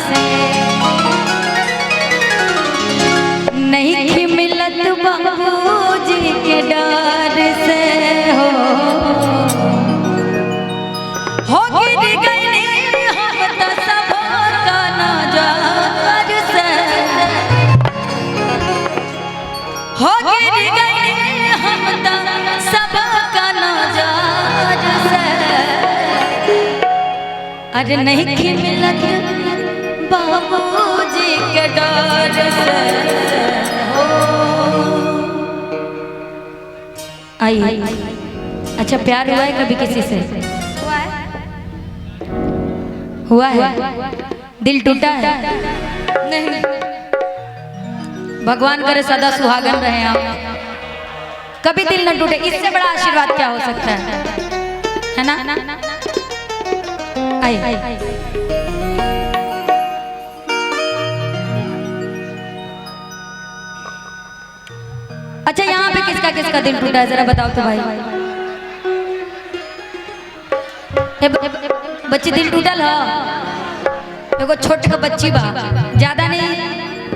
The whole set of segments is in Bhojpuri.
से नहीं मिलत बाबूजी के डर से हो गिर गई हम तो सब का नजर से हो गिर गई हम तो सब का नजर से अरे नहीं मिलत बाबूजी के डर से आई। अच्छा प्यार हुआ है कभी किसी से? हुआ है? दिल टूटा है? नहीं। भगवान करे सदा सुहागन रहे आप, कभी दिल न टूटे। इससे बड़ा आशीर्वाद क्या हो सकता है ना? आई। अच्छा यहाँ पे किसका किसका दिल टूटा है जरा बताओ तो भाई। बच्ची दिल टूटल है? एगो छोट का बच्ची बा, ज्यादा नहीं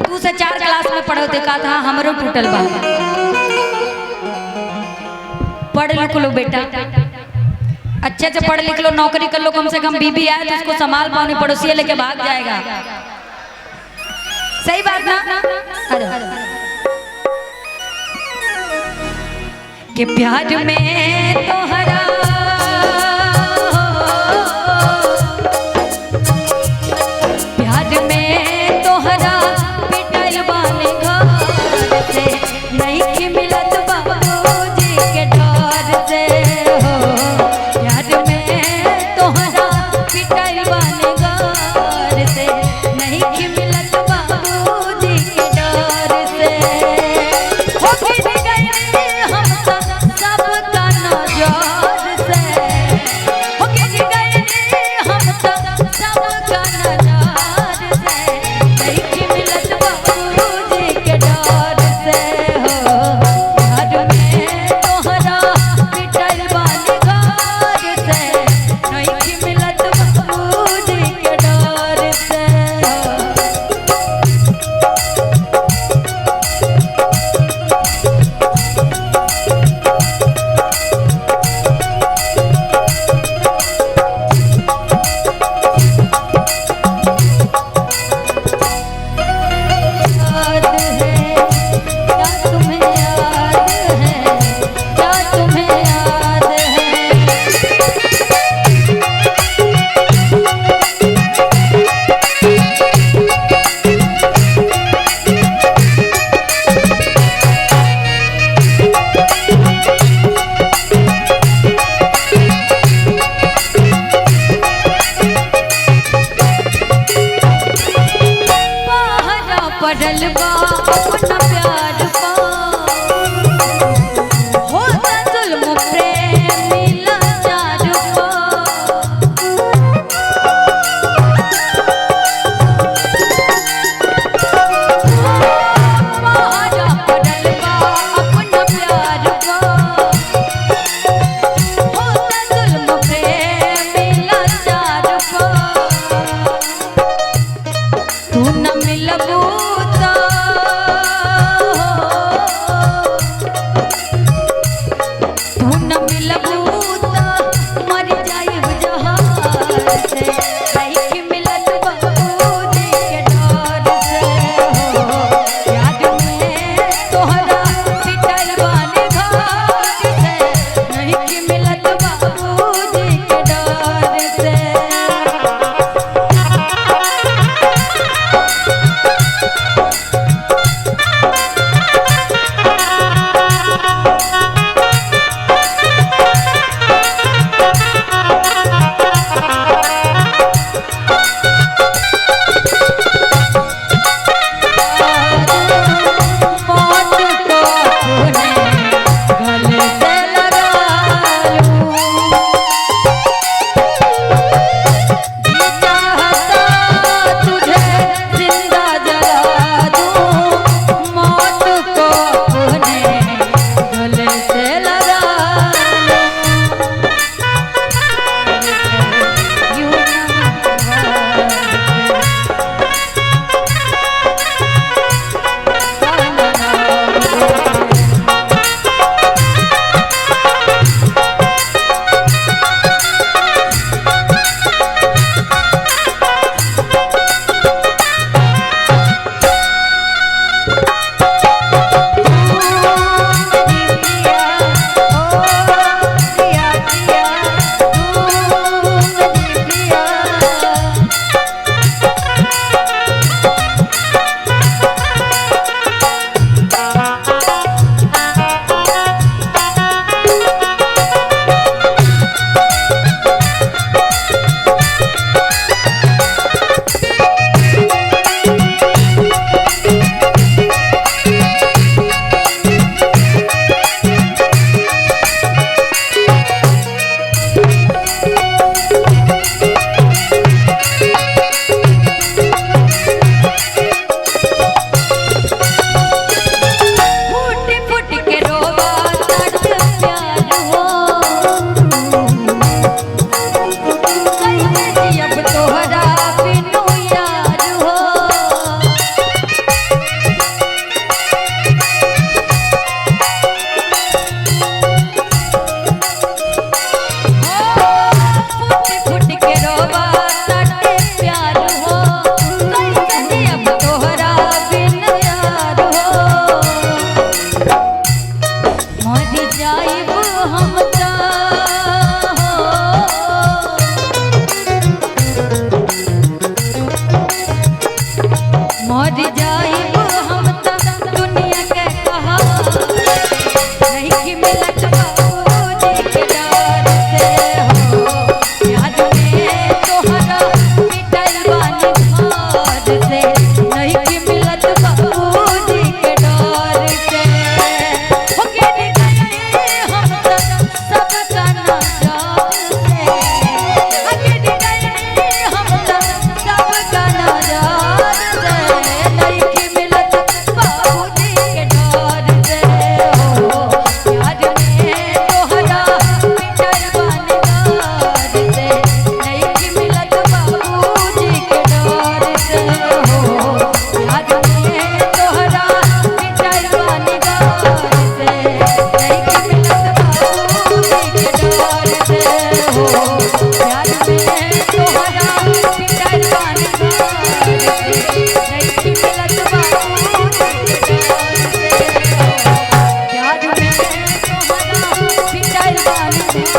2 से 4 क्लास में पढ़ो थे, कहा था हमरो टूटल बा। पढ़ लिख लो बेटा, अच्छे से पढ़ लिख लो, नौकरी कर लो, कम से कम बीबी आए तो उसको संभाल पाओ, नहीं पड़ोसी लेके भाग जाएगा। सही बात ना? कि प्यार में तोहरा प्यार में तोहरा पिटाई वाले घर से नहीं मिलत बाबूजी के डर से हो। प्यार में तोहरा पिटाई वाले घर से नहीं मिलत बाबूजी के डर से हो गिर गई हम सब का नजर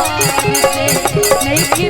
से नहीं कि